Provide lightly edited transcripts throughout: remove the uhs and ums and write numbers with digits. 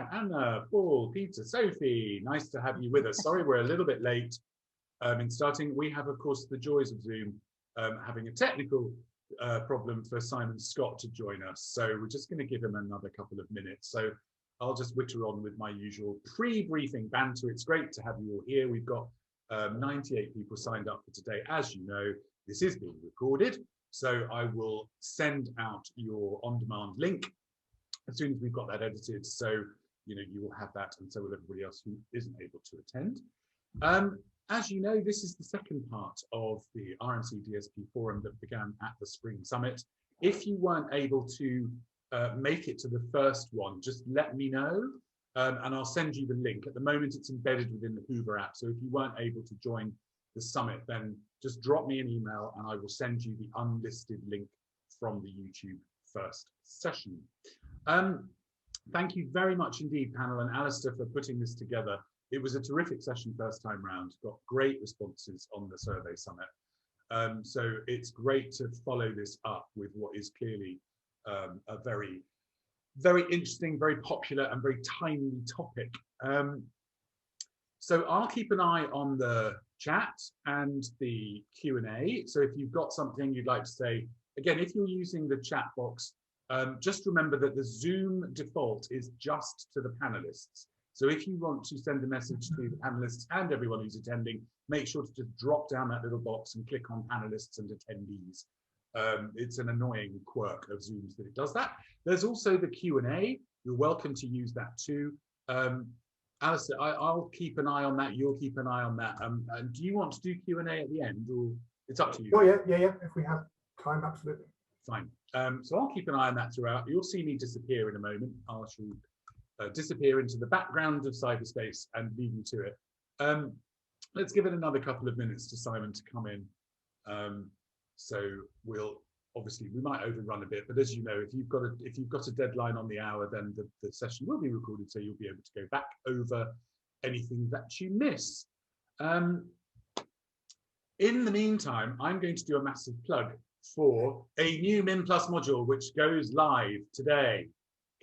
Rebecca, Anna, Paul, Peter, Sophie, nice to have you with us. Sorry, we're a little bit late in starting. We have, of course, the joys of Zoom having a technical problem for Simon Scott to join us. So we're just going to give him another couple of minutes. So I'll just witter on with my usual pre-briefing banter. It's great to have you all here. We've got 98 people signed up for today. As you know, this is being recorded. So I will send out your on-demand link as soon as we've got that edited. So, you know, you will have that, and so will everybody else who isn't able to attend. As you know, this is the second part of the RMC DSP Forum that began at the Spring Summit. If you weren't able to make it to the first one, just let me know, and I'll send you the link. At the moment, it's embedded within the Hoover app. So if you weren't able to join the summit, then just drop me an email and I will send you the unlisted link from the YouTube first session. Thank you very much indeed, panel and Alistair, for putting this together. It was a terrific session first time round, got great responses on the survey summit. So it's great to follow this up with what is clearly a very, very interesting, very popular and very timely topic. So I'll keep an eye on the chat and the Q&A. So if you've got something you'd like to say, again, if you're using the chat box, just remember that the Zoom default is just to the panelists. So if you want to send a message to the panelists and everyone who's attending, make sure to just drop down that little box and click on panelists and attendees. It's an annoying quirk of Zoom's that it does that. There's also the Q&A. You're welcome to use that too. Alistair, I'll keep an eye on that. You'll keep an eye on that. And do you want to do Q&A at the end, or it's up to you? Oh yeah. If we have time, absolutely. Fine. So I'll keep an eye on that throughout. You'll see me disappear in a moment. I shall disappear into the background of cyberspace and leave you to it. Let's give it another couple of minutes to Simon to come in. So we might overrun a bit, but as you know, if you've got a deadline on the hour, then the session will be recorded, so you'll be able to go back over anything that you miss. In the meantime, I'm going to do a massive plug for a new Min Plus module which goes live today.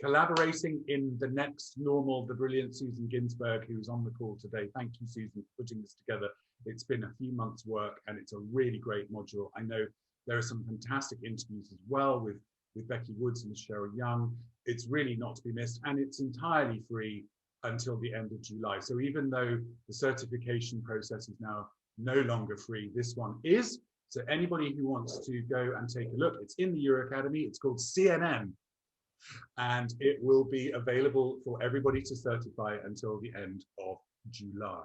Collaborating in the next normal, the brilliant Susan Ginsberg, who's on the call today. Thank you, Susan, for putting this together. It's been a few months' work and it's a really great module. I know there are some fantastic interviews as well with Becky Woods and Cheryl Young. It's really not to be missed, and it's entirely free until the end of July. So even though the certification process is now no longer free, this one is. So anybody who wants to go and take a look, it's in the Euro Academy. It's called CNN, and it will be available for everybody to certify until the end of July.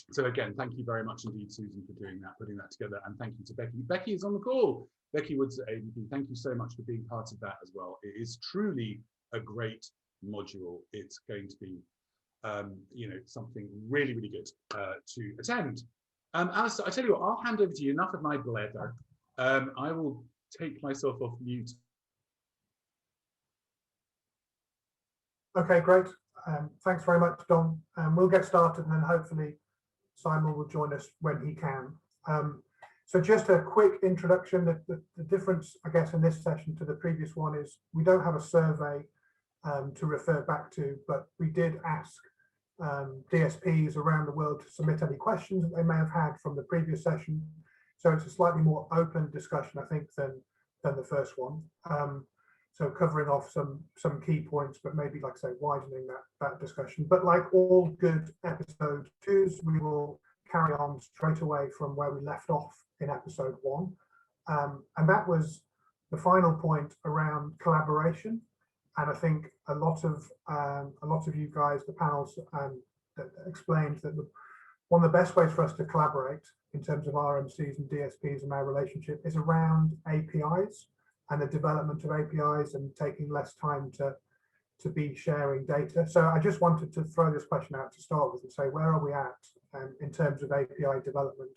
So again, thank you very much indeed, Susan, for doing that, putting that together, and thank you to Becky. Becky is on the call. Becky Woods at ADP, thank you so much for being part of that as well. It is truly a great module. It's going to be, you know, something really, really good to attend. Alistair, I tell you what, I'll hand over to you. Enough of my blather. I will take myself off mute. Okay, great. Thanks very much, Dom. We'll get started, and then hopefully Simon will join us when he can. So just a quick introduction. The difference, I guess, in this session to the previous one is we don't have a survey to refer back to, but we did ask DSPs around the world to submit any questions that they may have had from the previous session. So it's a slightly more open discussion, I think, than the first one. So covering off some key points, but maybe, like I say, widening that discussion. But like all good episode 2s, we will carry on straight away from where we left off in episode 1. And that was the final point around collaboration. And I think a lot of you guys, the panels, that explained that one of the best ways for us to collaborate in terms of RMCs and DSPs and our relationship is around APIs and the development of APIs and taking less time to be sharing data. So I just wanted to throw this question out to start with and say, where are we at in terms of API development,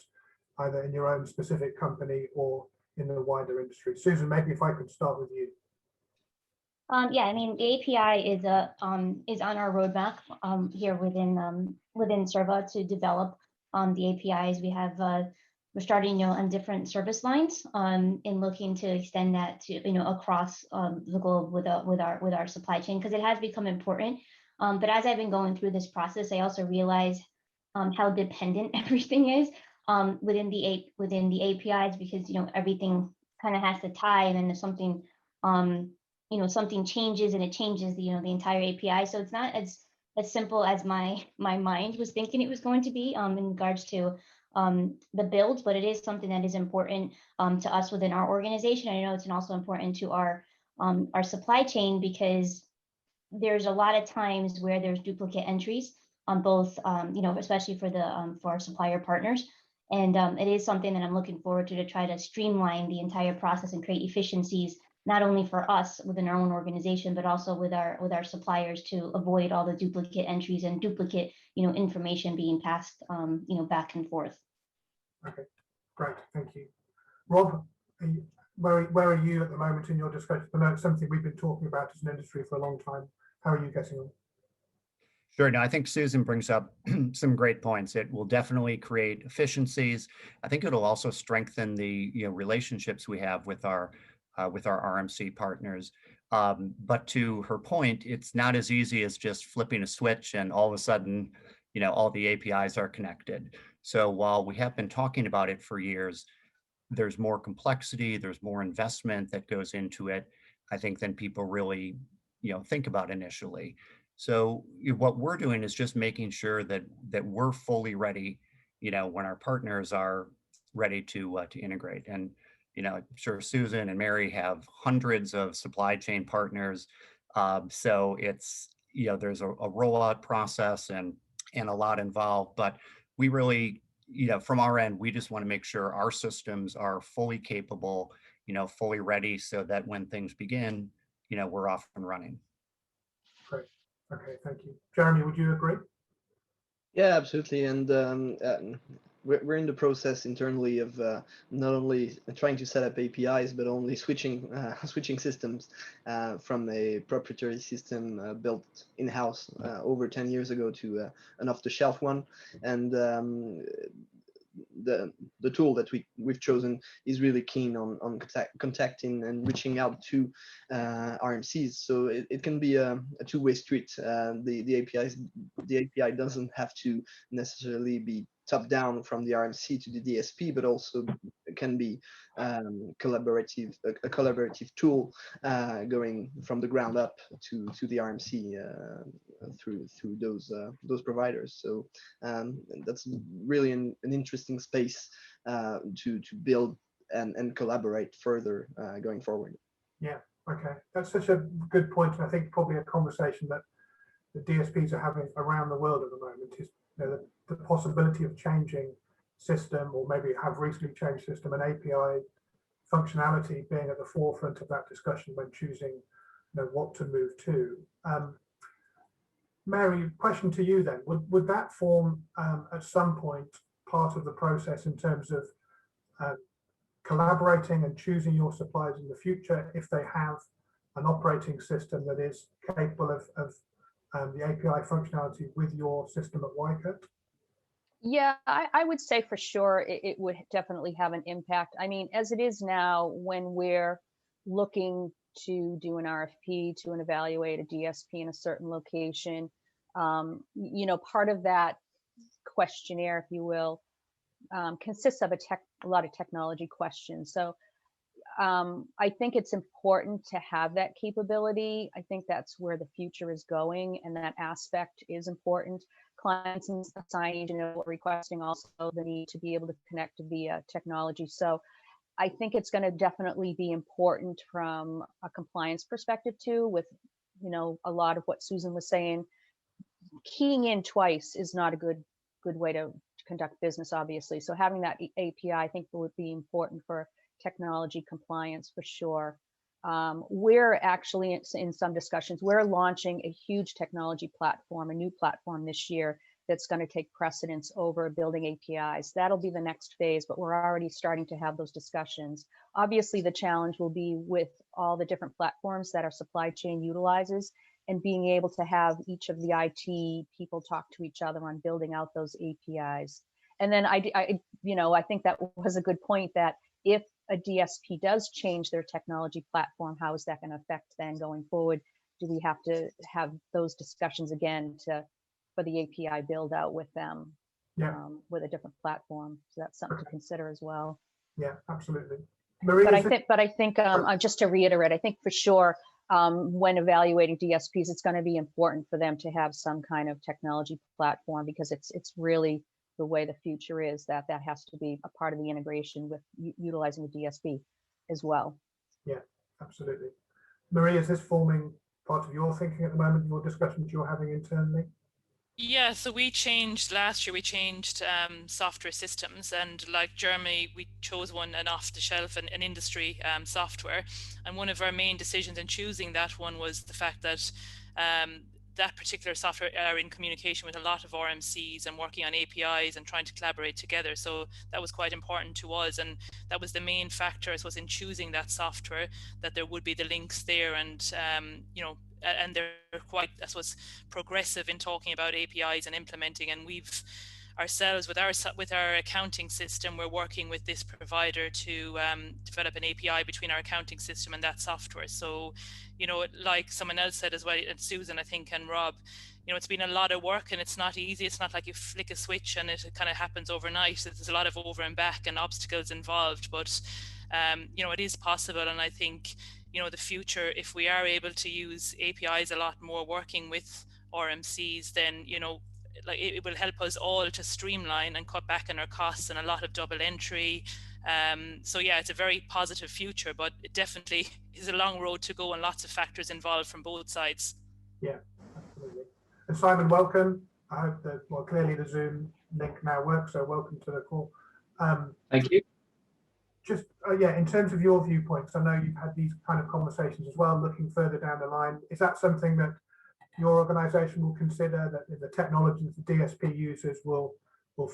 either in your own specific company or in the wider industry? Susan, maybe if I could start with you. Yeah, I mean, the API is on our roadmap here within Serva to develop the APIs. We have on different service lines, and looking to extend that to, across the globe with our supply chain, because it has become important. But as I've been going through this process, I also realize how dependent everything is within the APIs, because everything kind of has to tie, and then if something something changes, and it changes the entire API. So it's not as simple as my mind was thinking it was going to be in regards to the builds, but it is something that is important to us within our organization. I know it's also important to our supply chain, because there's a lot of times where there's duplicate entries on both, especially for our supplier partners. And it is something that I'm looking forward to try to streamline the entire process and create efficiencies, not only for us within our own organization, but also with our suppliers, to avoid all the duplicate entries and duplicate information being passed back and forth. Okay, great, thank you. Rob, where are you at the moment in your discussion? I know it's something we've been talking about as an industry for a long time. How are you getting on? Sure. No, I think Susan brings up some great points. It will definitely create efficiencies. I think it'll also strengthen the relationships we have with our RMC partners. But to her point, it's not as easy as just flipping a switch and all of a sudden, all the APIs are connected. So while we have been talking about it for years, there's more complexity, there's more investment that goes into it, I think, than people really, think about initially. So what we're doing is just making sure that we're fully ready, when our partners are ready to integrate. And I'm sure Susan and Mary have hundreds of supply chain partners, so it's there's a rollout process and a lot involved. But we really, from our end, we just want to make sure our systems are fully capable, fully ready, so that when things begin, we're off and running. Great. Okay, thank you. Jeremy, would you agree? Yeah, absolutely. And we're in the process internally of not only trying to set up APIs, but only switching systems from a proprietary system built in-house over 10 years ago to an off-the-shelf one. And the tool that we've chosen is really keen on contacting and reaching out to RMCs. So it can be a two-way street. The API doesn't have to necessarily be top down from the RMC to the DSP, but also it can be a collaborative tool going from the ground up to the RMC through those providers. So that's really an interesting space to build and collaborate further going forward. Yeah, okay, that's such a good point, and I think probably a conversation that the DSPs are having around the world at the moment is the possibility of changing system, or maybe have recently changed system, and API functionality being at the forefront of that discussion when choosing what to move to. Mary, question to you then. Would that form at some point part of the process in terms of collaborating and choosing your suppliers in the future if they have an operating system that is capable of the API functionality with your system at Wycott? Yeah, I would say for sure it would definitely have an impact. I mean, as it is now, when we're looking to do an RFP to evaluate a DSP in a certain location, part of that questionnaire, if you will, consists of a lot of technology questions. So I think it's important to have that capability. I think that's where the future is going, and that aspect is important. Clients and signage, requesting also the need to be able to connect via technology. So I think it's going to definitely be important from a compliance perspective too, with, a lot of what Susan was saying. Keying in twice is not a good way to conduct business, obviously. So having that API, I think, would be important for technology compliance for sure. We're actually in some discussions, we're launching a huge technology platform, a new platform this year that's going to take precedence over building APIs. That'll be the next phase, but we're already starting to have those discussions. Obviously, the challenge will be with all the different platforms that our supply chain utilizes, and being able to have each of the IT people talk to each other on building out those APIs. And then I I think that was a good point, that if a DSP does change their technology platform, how is that going to affect then going forward? Do we have to have those discussions again for the API build out with them, with a different platform? So that's something to consider as well. Yeah, absolutely. Marie, but I think just to reiterate, I think for sure, when evaluating DSPs, it's going to be important for them to have some kind of technology platform, because it's really the way the future is, that has to be a part of the integration with utilizing the DSP as well. Yeah, absolutely. Marie, is this forming part of your thinking at the moment, your discussions you're having internally? Yeah, so we changed last year, we changed software systems, and like Jeremy, we chose an off-the-shelf and an industry software. And one of our main decisions in choosing that one was the fact that that particular software are in communication with a lot of RMCs and working on APIs and trying to collaborate together. So that was quite important to us, and that was the main factor, I suppose, in choosing that software, that there would be the links there, and and they're quite, I suppose, progressive in talking about APIs and implementing. And we've ourselves, with our accounting system, we're working with this provider to develop an API between our accounting system and that software. So, like someone else said as well, and Susan, I think, and Rob, it's been a lot of work, and it's not easy. It's not like you flick a switch and it kind of happens overnight. There's a lot of over and back and obstacles involved, but it is possible. And I think, the future, if we are able to use APIs a lot more working with RMCs, then, it will help us all to streamline and cut back on our costs and a lot of double entry. So yeah, it's a very positive future, but it definitely is a long road to go and lots of factors involved from both sides. Yeah, absolutely. And Simon, welcome. I hope that, well, clearly the Zoom link now works, so welcome to the call. Thank you. Just, in terms of your viewpoints, I know you've had these kind of conversations as well, looking further down the line. Is that something that your organization will consider, that the technologies the DSP uses will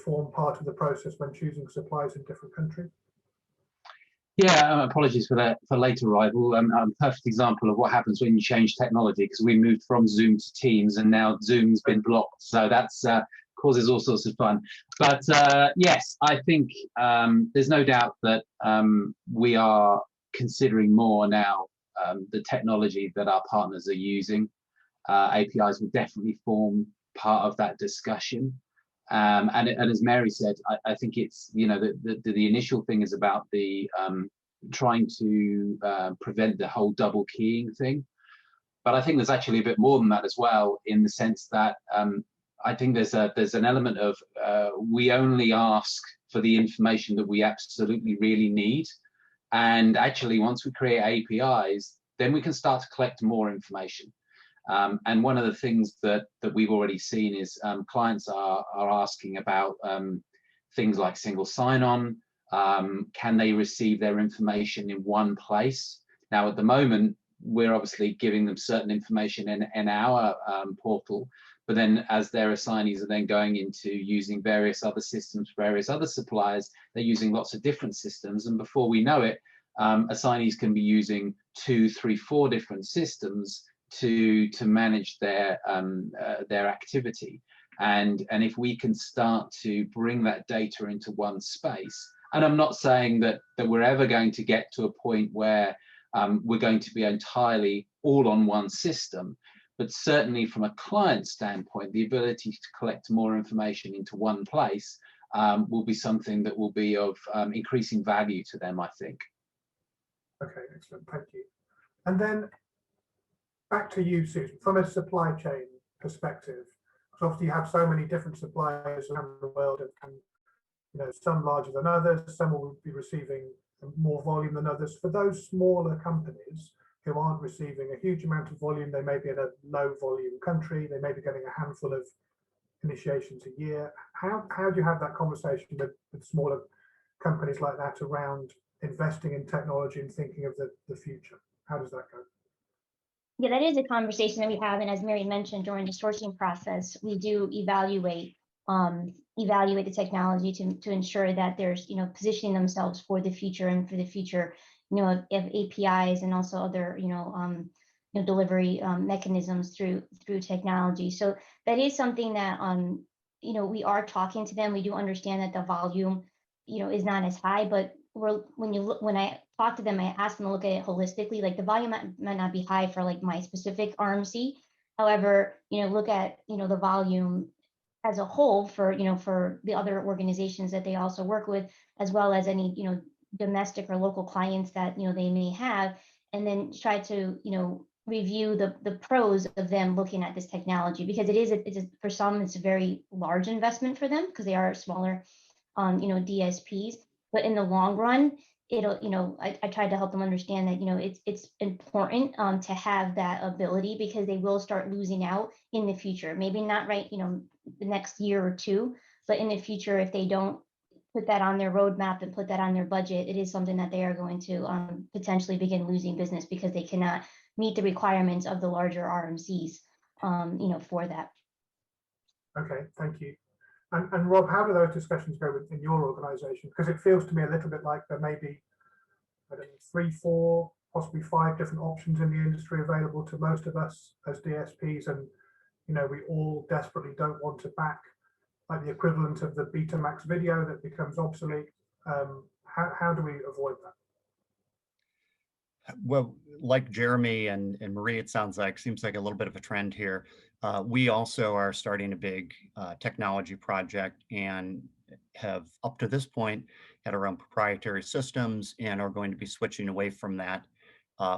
form part of the process when choosing suppliers in different countries? Yeah, apologies for that, for late arrival. A perfect example of what happens when you change technology, because we moved from Zoom to Teams, and now Zoom's been blocked. So that's causes all sorts of fun. But yes, I think there's no doubt that we are considering more now the technology that our partners are using. APIs will definitely form part of that discussion. And as Mary said, I think it's, the initial thing is about the trying to prevent the whole double keying thing. But I think there's actually a bit more than that as well, in the sense that I think there's an element of we only ask for the information that we absolutely really need. And actually, once we create APIs, then we can start to collect more information. And one of the things that we've already seen is clients are asking about things like single sign-on. Can they receive their information in one place? Now, at the moment, we're obviously giving them certain information in our portal, but then as their assignees are then going into using various other systems, various other suppliers, they're using lots of different systems. And before we know it, assignees can be using 2, 3, 4 different systems to manage their activity. And if we can start to bring that data into one space, and I'm not saying that we're ever going to get to a point where we're going to be entirely all on one system, but certainly from a client standpoint, the ability to collect more information into one place will be something that will be of increasing value to them, I think. Okay, excellent, thank you. And then back to you, Susan, from a supply chain perspective, because obviously you have so many different suppliers around the world, and some larger than others, some will be receiving more volume than others. For those smaller companies who aren't receiving a huge amount of volume, they may be in a low volume country, they may be getting a handful of initiations a year. How do you have that conversation with smaller companies like that around investing in technology and thinking of the future? How does that go? Yeah, that is a conversation that we have, and as Mary mentioned, during the sourcing process, we do evaluate the technology to ensure that there's positioning themselves for the future, and for the future of APIs and also other delivery mechanisms through technology. So that is something that we are talking to them. We do understand that the volume is not as high, but when I talk to them, I ask them to look at it holistically. Like the volume might not be high for like my specific RMC. However, look at, the volume as a whole for the other organizations that they also work with, as well as any, domestic or local clients that, they may have, and then try to, review the pros of them looking at this technology, because for some, it's a very large investment for them because they are smaller, DSPs. But in the long run, I tried to help them understand that, it's important to have that ability, because they will start losing out in the future. Maybe not right, the next year or two, but in the future, if they don't put that on their roadmap and put that on their budget, it is something that they are going to potentially begin losing business, because they cannot meet the requirements of the larger RMCs, for that. Okay, thank you. And Rob, how do those discussions go in your organization? Because it feels to me a little bit like there may be, I don't know, 3, 4, possibly 5 different options in the industry available to most of us as DSPs, and we all desperately don't want to back like the equivalent of the Betamax video that becomes obsolete. How do we avoid that? Well, like Jeremy and Marie, it seems like a little bit of a trend here. We also are starting a big technology project and have up to this point had our own proprietary systems, and are going to be switching away from that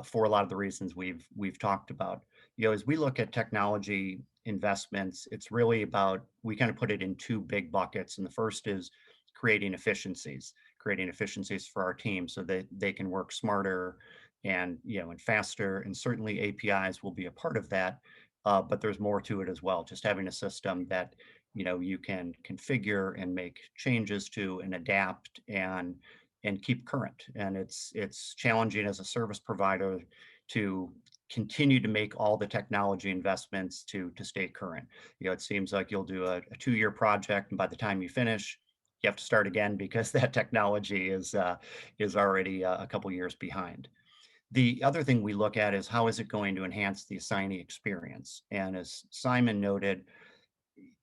for a lot of the reasons we've talked about. As we look at technology investments, it's really about, we kind of put it in 2 big buckets. And the first is creating efficiencies for our team so that they can work smarter and faster. And certainly APIs will be a part of that, but there's more to it as well. Just having a system that you can configure and make changes to and adapt and keep current. And it's challenging as a service provider to continue to make all the technology investments to stay current. It seems like you'll do a 2-year project, and by the time you finish, you have to start again because that technology is already a couple years behind. The other thing we look at is how is it going to enhance the assignee experience? And as Simon noted,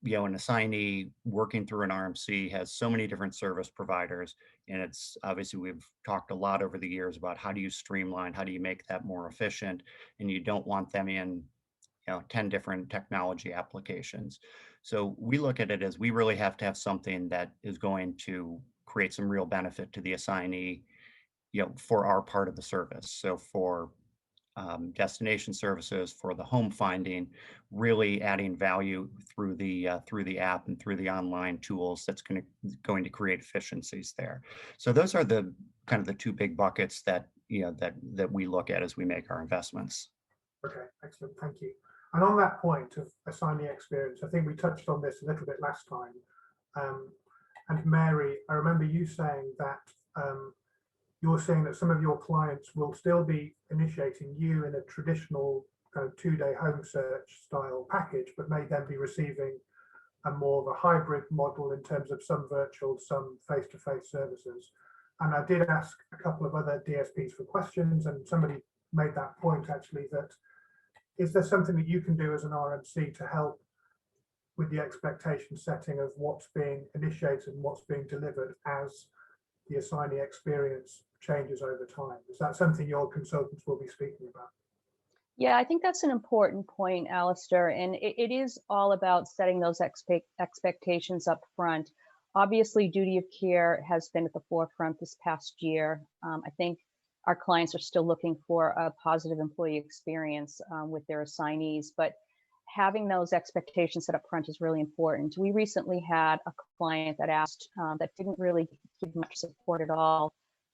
an assignee working through an RMC has so many different service providers, and it's obviously, we've talked a lot over the years about how do you streamline, how do you make that more efficient, and you don't want them in 10 different technology applications. So we look at it as we really have to have something that is going to create some real benefit to the assignee, for our part of the service. So for destination services, for the home finding, really adding value through the app and through the online tools, that's going to create efficiencies there. So those are the kind of the 2 big buckets that that we look at as we make our investments. Okay, excellent, thank you. And on that point of assignee experience, I think we touched on this a little bit last time. And Mary, I remember you saying that you're saying that some of your clients will still be initiating you in a traditional kind of 2-day home search style package, but may then be receiving a more of a hybrid model in terms of some virtual, some face-to-face services. And I did ask a couple of other DSPs for questions, and somebody made that point actually, that is there something that you can do as an RMC to help with the expectation setting of what's being initiated and what's being delivered as the assignee experience changes over time? Is that something your consultants will be speaking about? Yeah, I think that's an important point, Alistair, and it is all about setting those expectations up front. Obviously, duty of care has been at the forefront this past year. I think our clients are still looking for a positive employee experience with their assignees, but having those expectations set up front is really important. We recently had a client that asked, that didn't really give much support at all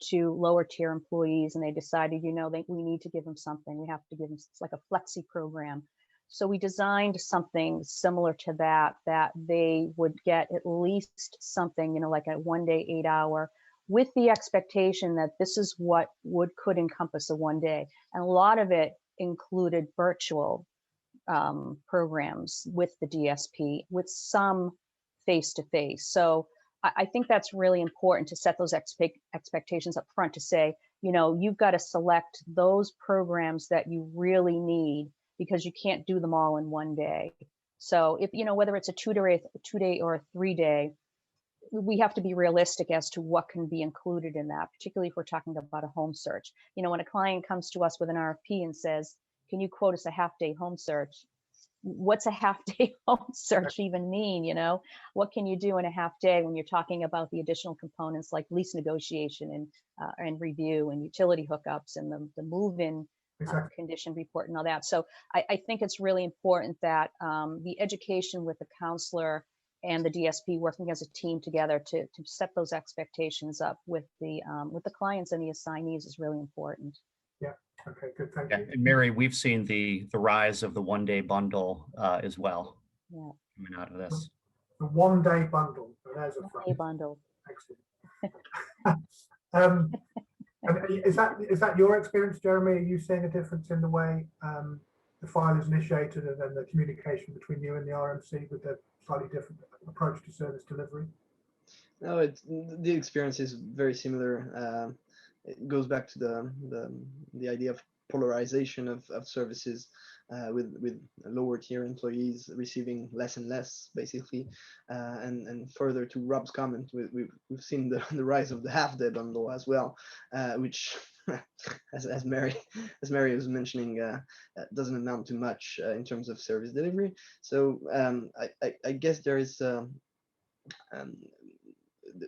to lower tier employees, and they decided, we need to give them something. We have to give them, it's like a flexi program. So we designed something similar to that they would get at least something, like a 1-day, 8-hour, with the expectation that this is what could encompass a 1 day. And a lot of it included virtual programs with the DSP, with some face-to-face. So I think that's really important to set those expectations up front, to say, you've got to select those programs that you really need, because you can't do them all in 1 day. So if, whether it's a 2-day or a 3-day, we have to be realistic as to what can be included in that, particularly if we're talking about a home search. You know, when a client comes to us with an RFP and says, can you quote us a half-day home search? What's a half-day home search even mean? You know, what can you do in a half day when you're talking about the additional components like lease negotiation and review and utility hookups and the move-in condition report and all that. So I think it's really important that the education with the counselor and the DSP working as a team together to set those expectations up with the clients and the assignees is really important. Yeah. Okay. Good. Thank you. And Mary, we've seen the rise of the one-day bundle as well. Yeah. Coming out of this. The one-day bundle. So there's a one-day bundle. Excellent. And is that your experience, Jeremy? Are you seeing a difference in the way the file is initiated and then the communication between you and the RMC with the slightly different approach to service delivery? No, the experience is very similar. It goes back to the idea of polarization of services, with lower tier employees receiving less and less, basically, and further to Rob's comment, we've seen the rise of the half-day bundle as well, which, as Mary was mentioning, doesn't amount to much in terms of service delivery. So I guess there is.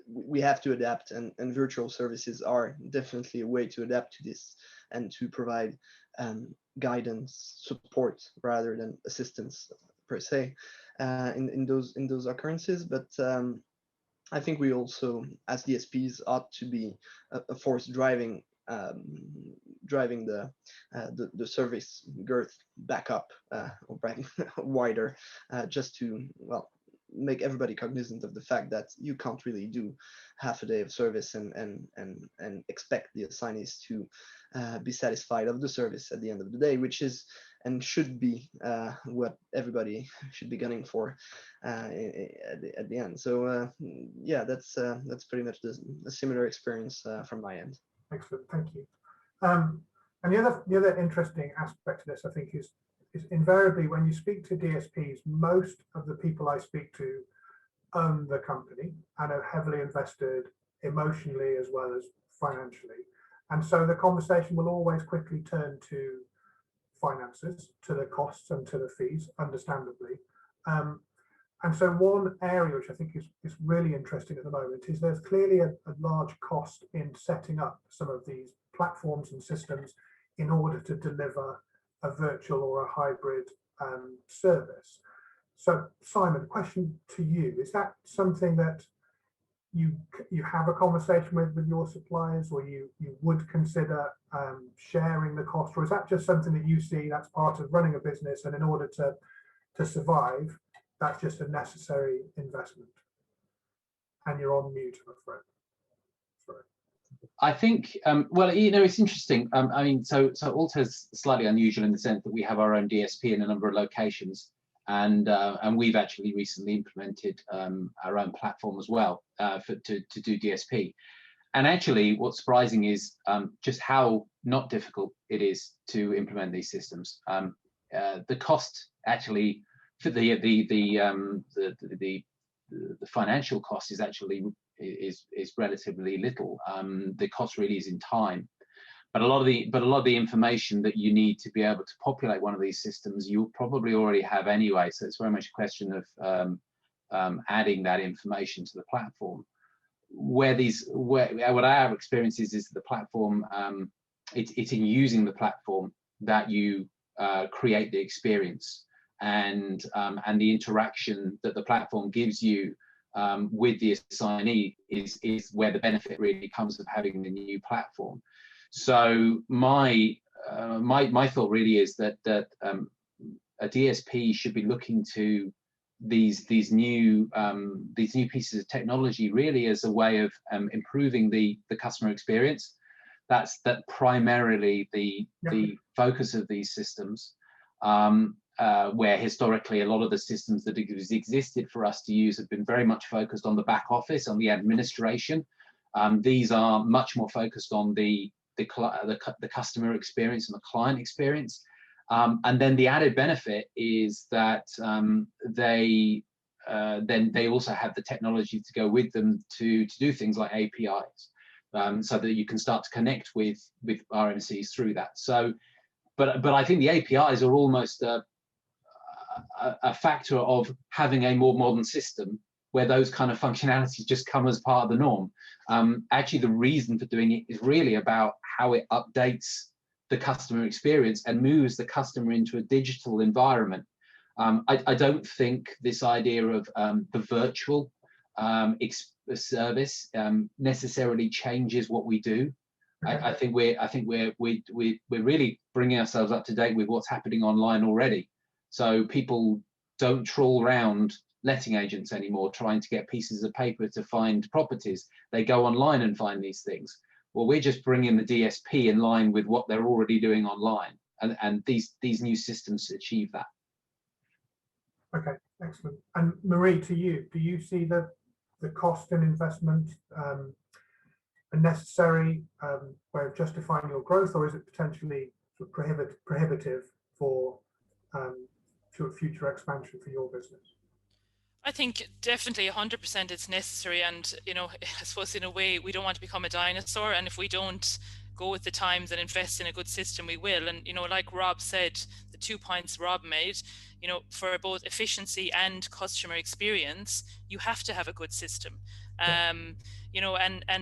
We have to adapt, and virtual services are definitely a way to adapt to this and to provide guidance, support rather than assistance per se in those occurrences. But I think we also, as DSPs, ought to be a force driving the service girth back up or back wider, just to, well, make everybody cognizant of the fact that you can't really do half a day of service and expect the assignees to be satisfied of the service at the end of the day, which is and should be what everybody should be gunning for at the end. So yeah, that's pretty much a similar experience from my end. Excellent, thank you. And the other interesting aspect of this, I think, is invariably when you speak to DSPs, most of the people I speak to own the company and are heavily invested emotionally as well as financially. And so the conversation will always quickly turn to finances, to the costs and to the fees, understandably. And so one area which I think is really interesting at the moment is there's clearly a large cost in setting up some of these platforms and systems in order to deliver a virtual or a hybrid service. So Simon, the question to you, is that something that you have a conversation with your suppliers, or you would consider sharing the cost, or is that just something that you see that's part of running a business, and in order to survive, that's just a necessary investment? And you're on mute, I'm afraid. Sorry. I think, well, you know, it's interesting. I mean, so Alta's slightly unusual in the sense that we have our own DSP in a number of locations, and we've actually recently implemented our own platform as well to do DSP. And actually, what's surprising is just how not difficult it is to implement these systems. The cost actually for the financial cost is actually is relatively little. The cost really is in time, but a lot of the information that you need to be able to populate one of these systems you probably already have anyway. So it's very much a question of adding that information to the platform. What our experience is the platform. It's in using the platform that you create the experience and the interaction that the platform gives you with the assignee is where the benefit really comes of having the new platform. So my thought really is that a DSP should be looking to these new pieces of technology really as a way of improving the customer experience. That's primarily the focus of these systems. Where historically a lot of the systems that existed for us to use have been very much focused on the back office, on the administration. These are much more focused on the customer experience and the client experience. And then the added benefit is that they then they also have the technology to go with them to do things like APIs, so that you can start to connect with RMCs through that. So, but I think the APIs are almost a factor of having a more modern system where those kind of functionalities just come as part of the norm. Actually, the reason for doing it is really about how it updates the customer experience and moves the customer into a digital environment. I don't think this idea of the virtual service necessarily changes what we do. I think we're really bringing ourselves up to date with what's happening online already. So people don't trawl around letting agents anymore trying to get pieces of paper to find properties. They go online and find these things. Well, we're just bringing the DSP in line with what they're already doing online, and these new systems achieve that. Okay, excellent. And Marie, to you, do you see the cost and investment a necessary way of justifying your growth, or is it potentially sort of prohibitive for to a future expansion for your business? I think definitely 100% it's necessary, and I suppose in a way we don't want to become a dinosaur, and if we don't go with the times and invest in a good system, we will. And like Rob said, the 2 points Rob made, for both efficiency and customer experience, you have to have a good system. And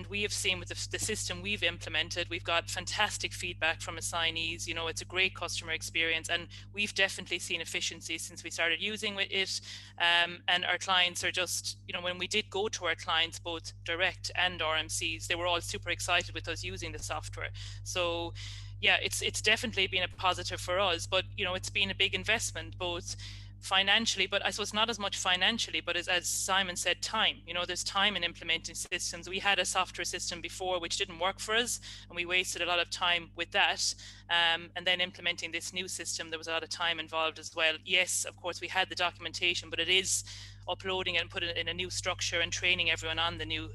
we have seen with the system we've implemented, we've got fantastic feedback from assignees. It's a great customer experience, and we've definitely seen efficiency since we started using it. And our clients are just, when we did go to our clients, both direct and RMCs, they were all super excited with us using the software. So yeah, it's definitely been a positive for us, but it's been a big investment, both financially, but I suppose not as much financially, but as Simon said, time. There's time in implementing systems. We had a software system before which didn't work for us, and we wasted a lot of time with that. And then implementing this new system, there was a lot of time involved as well. Yes, of course, we had the documentation, but it is uploading it and putting it in a new structure and training everyone on the new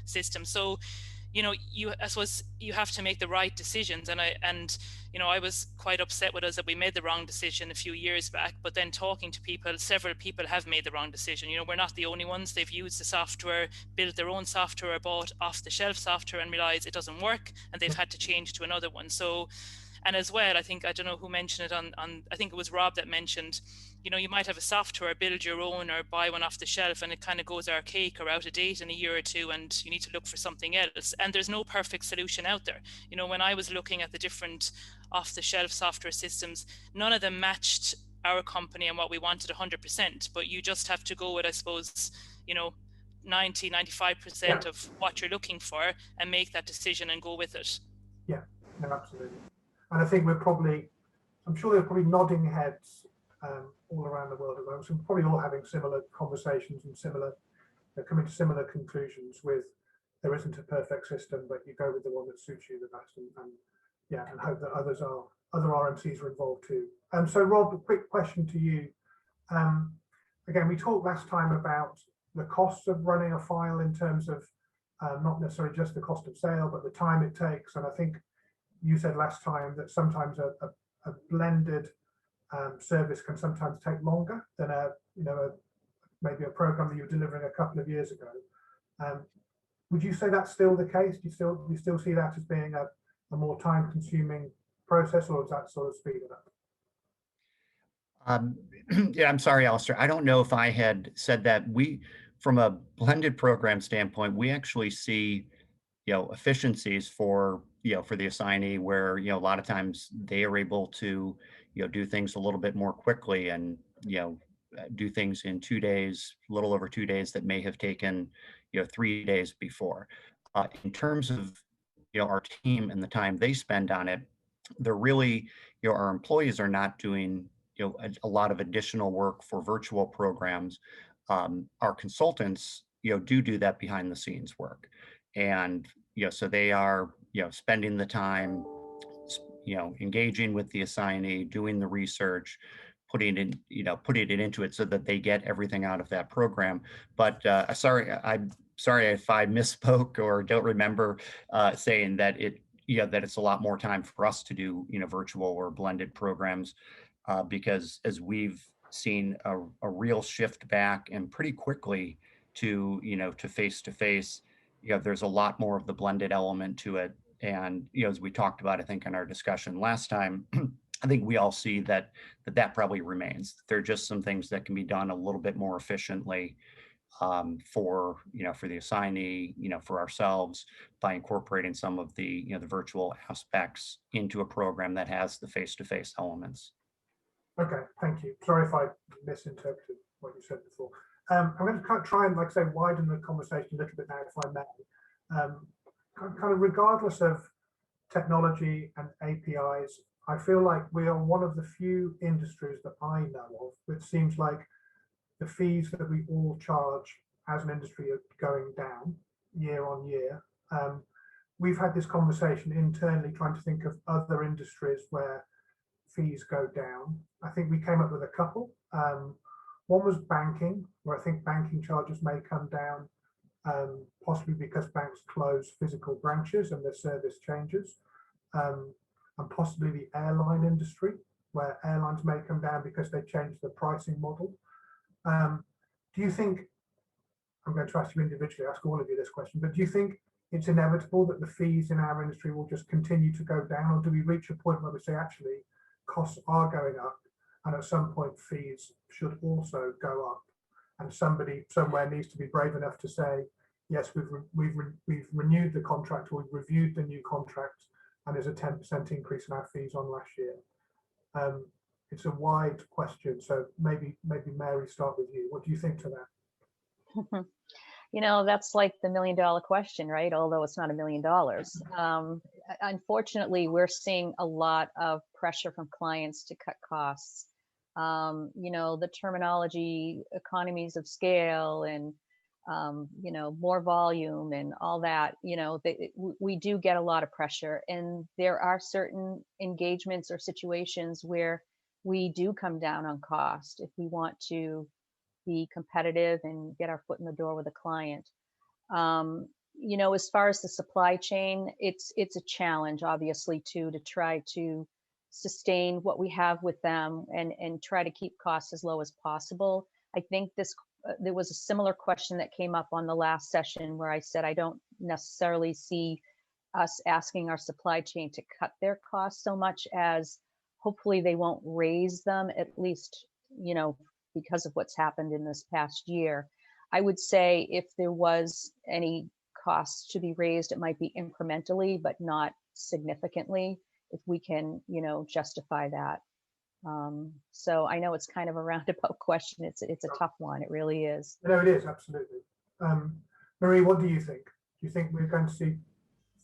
system. So I suppose you have to make the right decisions, and I was quite upset with us that we made the wrong decision a few years back, but then talking to people, several people have made the wrong decision. We're not the only ones. They've used the software, built their own software, or bought off-the-shelf software and realized it doesn't work, and they've had to change to another one. So, and as well, I think, I don't know who mentioned it on I think it was Rob that mentioned, you might have a software, build your own or buy one off the shelf, and it kind of goes archaic or out of date in a year or two, and you need to look for something else. And there's no perfect solution out there. When I was looking at the different off the shelf software systems, none of them matched our company and what we wanted 100%, but you just have to go with, I suppose, 90-95% of what you're looking for and make that decision and go with it. Yeah, no, absolutely. And I think I'm sure they're probably nodding heads all around the world at the moment. So we're probably all having similar conversations and coming to similar conclusions with there isn't a perfect system, but you go with the one that suits you the best, and hope that other RMCs are involved too. So Rob, a quick question to you. Again, we talked last time about the costs of running a file in terms of not necessarily just the cost of sale, but the time it takes. And I think you said last time that sometimes a blended service can sometimes take longer than maybe a program that you were delivering a couple of years ago. Would you say that's still the case? Do you still see that as being a more time-consuming process, or is that sort of speeded up? Yeah, I'm sorry, Alistair. I don't know if I had said that. From a blended program standpoint, we actually see efficiencies for the assignee, where a lot of times they are able to do things a little bit more quickly, and do things in 2 days, a little over 2 days that may have taken 3 days before. In terms of our team and the time they spend on it, they're really our employees are not doing a lot of additional work for virtual programs. Our consultants do that behind the scenes work, and so they are spending the time engaging with the assignee, doing the research, putting it into it so that they get everything out of that program. But I'm sorry if I misspoke or don't remember saying that that it's a lot more time for us to do virtual or blended programs, because as we've seen a real shift back and pretty quickly to, to face-to-face. There's a lot more of the blended element to it. And, as we talked about, I think in our discussion last time, I think we all see that probably remains. There are just some things that can be done a little bit more efficiently for the assignee, for ourselves, by incorporating some of the the virtual aspects into a program that has the face-to-face elements. Okay, thank you. Sorry if I misinterpreted what you said before. I'm going to try and, like I say, widen the conversation a little bit now, if I may. Kind of regardless of technology and APIs, I feel like we are one of the few industries that I know of which seems like the fees that we all charge as an industry are going down year on year. We've had this conversation internally trying to think of other industries where fees go down. I think we came up with a couple. One was banking, where I think banking charges may come down, possibly because banks close physical branches and their service changes. And possibly the airline industry, where airlines may come down because they change the pricing model. Do you think, I'm going to ask you individually, ask all of you this question, but do you think it's inevitable that the fees in our industry will just continue to go down, or do we reach a point where we say actually costs are going up and at some point fees should also go up, and somebody somewhere needs to be brave enough to say, yes, we've renewed the contract, or we've reviewed the new contract, and there's a 10% increase in our fees on last year? It's a wide question, so maybe Mary, start with you. What do you think to that? That's like the $1 million question, right? Although it's not $1 million. Unfortunately, we're seeing a lot of pressure from clients to cut costs. The terminology, economies of scale, and more volume and all that, we do get a lot of pressure. And there are certain engagements or situations where we do come down on cost if we want to be competitive and get our foot in the door with a client. As far as the supply chain, it's a challenge, obviously, to try to sustain what we have with them and try to keep costs as low as possible. I think there was a similar question that came up on the last session where I said I don't necessarily see us asking our supply chain to cut their costs so much as hopefully they won't raise them, at least, because of what's happened in this past year. I would say if there was any costs to be raised, it might be incrementally, but not significantly, if we can, justify that. So I know it's kind of a roundabout question. It's a tough one. It really is. No, it is, absolutely. Marie, what do you think? Do you think we're going to see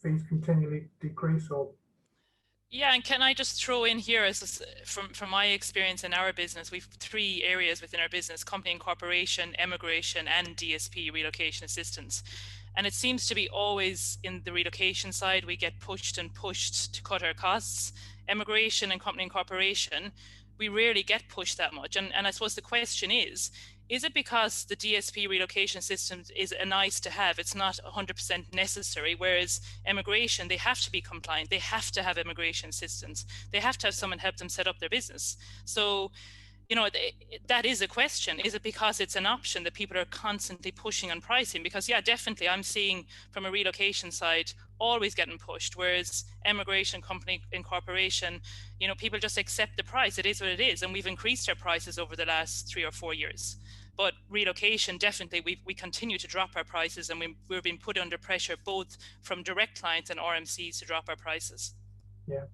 fees continually decrease, or? Yeah, and can I just throw in here, from my experience in our business, we've 3 areas within our business: company incorporation, emigration, and DSP, relocation assistance. And it seems to be always in the relocation side, we get pushed and pushed to cut our costs. Emigration and company incorporation, we rarely get pushed that much. And I suppose the question is it because the DSP relocation system is a nice to have? It's not 100% necessary, whereas emigration, they have to be compliant. They have to have immigration assistance. They have to have someone help them set up their business. So, that is a question. Is it because it's an option that people are constantly pushing on pricing? Because, yeah, definitely I'm seeing from a relocation side always getting pushed, whereas emigration, company incorporation, people just accept the price. It is what it is. And we've increased our prices over the last 3 or 4 years. But relocation, definitely, we continue to drop our prices, and we're being put under pressure both from direct clients and RMCs to drop our prices. Yeah,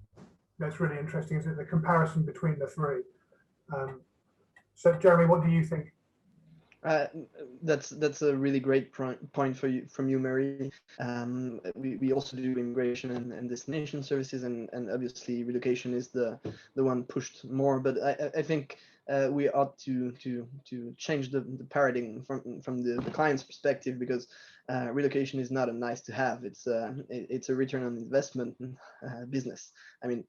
that's really interesting, isn't it? The comparison between the 3. So Jeremy, what do you think? That's a really great point from you, Mary. We also do immigration and destination services, and obviously relocation is the one pushed more. But I think we ought to change the paradigm from the client's perspective, because relocation is not a nice to have. It's a return on investment business. I mean,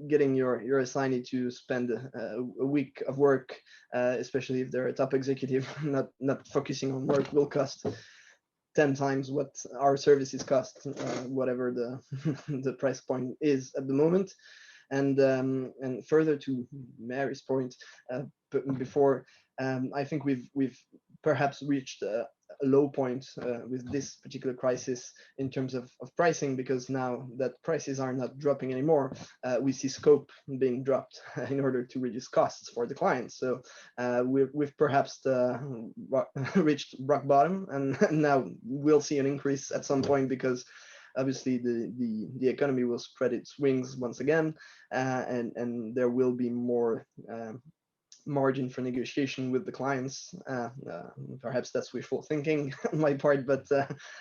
getting your assignee to spend a week of work, especially if they're a top executive, not focusing on work, will cost 10 times what our services cost, whatever the the price point is at the moment. And further to Mary's point before, I think we've perhaps reached a low point with this particular crisis in terms of pricing, because now that prices are not dropping anymore, we see scope being dropped in order to reduce costs for the clients. So we've perhaps reached rock bottom, and now we'll see an increase at some point, because obviously the economy will spread its wings once again, and there will be more margin for negotiation with the clients. Perhaps that's wishful thinking on my part, but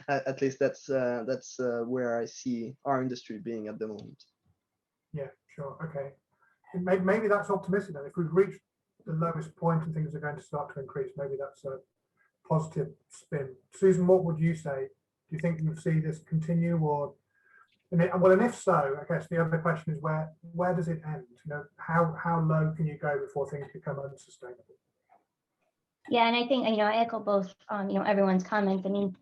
at least that's where I see our industry being at the moment. Yeah, sure. Okay. Maybe that's optimistic then. If we've reached the lowest point and things are going to start to increase, maybe that's a positive spin. Susan, what would you say? Do you think you'll see this continue, or and if so, I guess the other question is where does it end? You know, how low can you go before things become unsustainable? Yeah, and I think, you know, I echo both, you know, everyone's comments. I mean,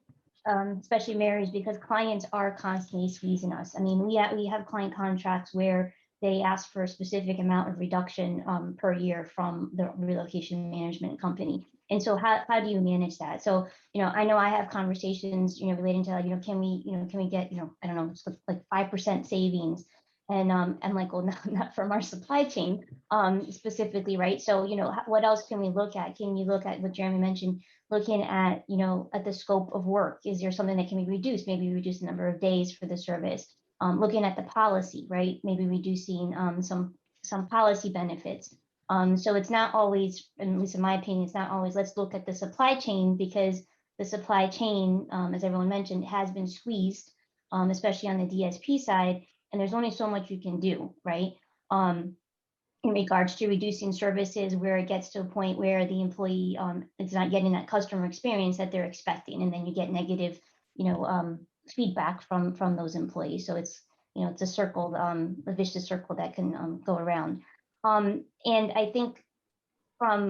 especially Mary's, because clients are constantly squeezing us. I mean, we have client contracts where they ask for a specific amount of reduction per year from the relocation management company. And so how do you manage that? So, you know I have conversations, you know, relating to, you know, can we get, you know, I don't know, like 5% savings? And I'm like, well, not from our supply chain specifically, right? So, you know, what else can we look at? Can you look at what Jeremy mentioned, looking at, you know, at the scope of work? Is there something that can be reduced? Maybe reduce the number of days for the service. Looking at the policy, right? Maybe reducing some policy benefits. So it's not always, at least in my opinion, it's not always let's look at the supply chain, because the supply chain, as everyone mentioned, has been squeezed, especially on the DSP side, and there's only so much you can do, right? In regards to reducing services where it gets to a point where the employee is not getting that customer experience that they're expecting, and then you get negative, you know, feedback from those employees. So it's, you know, it's a circle, a vicious circle that can go around. And I think from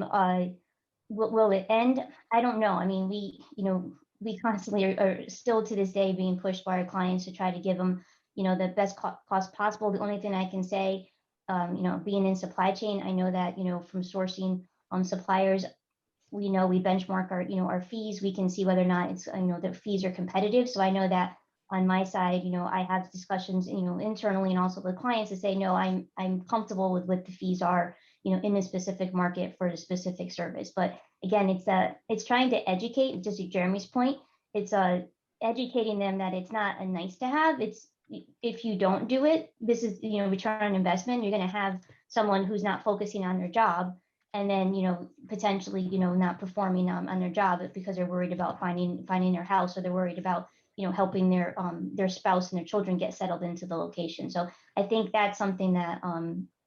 will it end? I don't know. I mean, we constantly are still to this day being pushed by our clients to try to give them, you know, the best cost possible. The only thing I can say, you know, being in supply chain, I know that, you know, from sourcing suppliers, we know we benchmark our, you know, our fees. We can see whether or not it's, you know, the fees are competitive. So I know that on my side, you know, I have discussions, you know, internally and also with clients to say, no, I'm comfortable with what the fees are, you know, in a specific market for a specific service. But again, it's trying to educate, just like Jeremy's point, it's educating them that it's not a nice to have. It's, if you don't do it, this is, you know, return on investment. You're going to have someone who's not focusing on their job, and then, you know, potentially, you know, not performing on their job because they're worried about finding their house, or they're worried about, you know, helping their spouse and their children get settled into the location. So I think that's something that,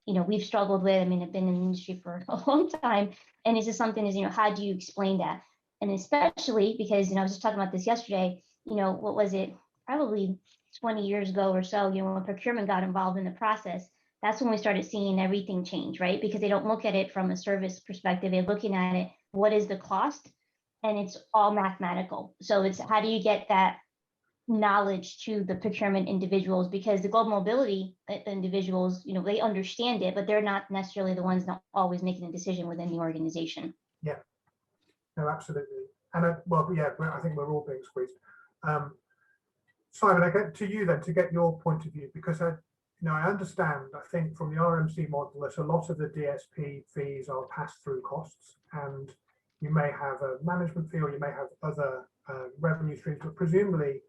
you know, we've struggled with. I mean, I've been in the industry for a long time, and it's just something is, you know, how do you explain that? And especially because, you know, I was just talking about this yesterday, you know, what was it, probably 20 years ago or so, you know, when procurement got involved in the process, that's when we started seeing everything change, right? Because they don't look at it from a service perspective. They're looking at it, what is the cost? And it's all mathematical. So it's how do you get that knowledge to the procurement individuals, because the global mobility individuals, you know, they understand it, but they're not necessarily the ones not always making a decision within the organization. Yeah, no, absolutely. And well, yeah, I think we're all being squeezed. Simon, I get to you then to get your point of view, because you know, I understand, I think from the RMC model that a lot of the DSP fees are pass-through costs, and you may have a management fee or you may have other revenue streams, but presumably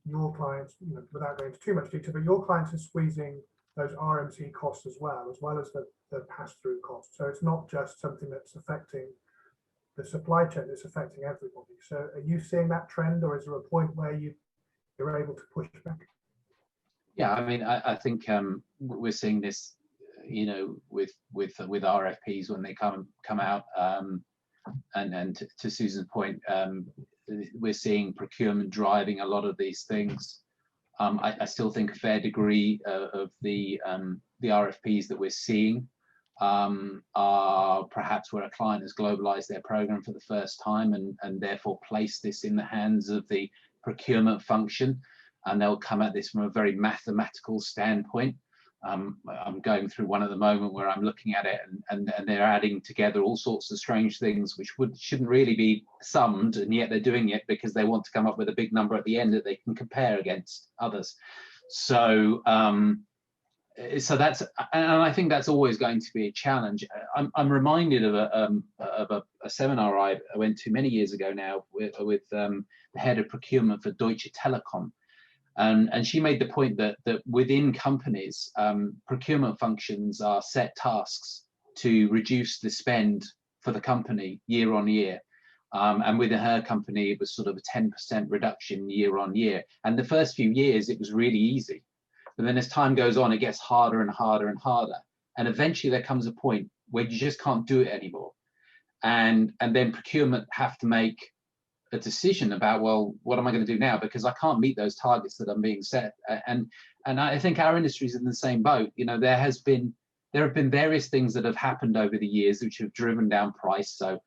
your clients, you know, without going into too much detail, but your clients are squeezing those RMC costs as well as the pass-through costs. So it's not just something that's affecting the supply chain, it's affecting everybody. So are you seeing that trend, or is there a point where you're able to push back? Yeah, I mean, I think we're seeing this, you know, with RFPs when they come out, and to Susan's point, we're seeing procurement driving a lot of these things. I still think a fair degree of the RFPs that we're seeing are perhaps where a client has globalized their program for the first time, and therefore place this in the hands of the procurement function, and they'll come at this from a very mathematical standpoint. I'm going through one at the moment where I'm looking at it, and they're adding together all sorts of strange things which shouldn't really be summed, and yet they're doing it because they want to come up with a big number at the end that they can compare against others. So so that's, and I think that's always going to be a challenge. I'm reminded of a seminar I went to many years ago now with the head of procurement for Deutsche Telekom. And she made the point that within companies, procurement functions are set tasks to reduce the spend for the company year on year. And within her company, it was sort of a 10% reduction year on year. And the first few years, it was really easy. But then as time goes on, it gets harder and harder and harder. And eventually there comes a point where you just can't do it anymore. And then procurement have to make a decision about, well, what am I going to do now? Because I can't meet those targets that are being set. And I think our industry is in the same boat. You know, there have been various things that have happened over the years which have driven down price. So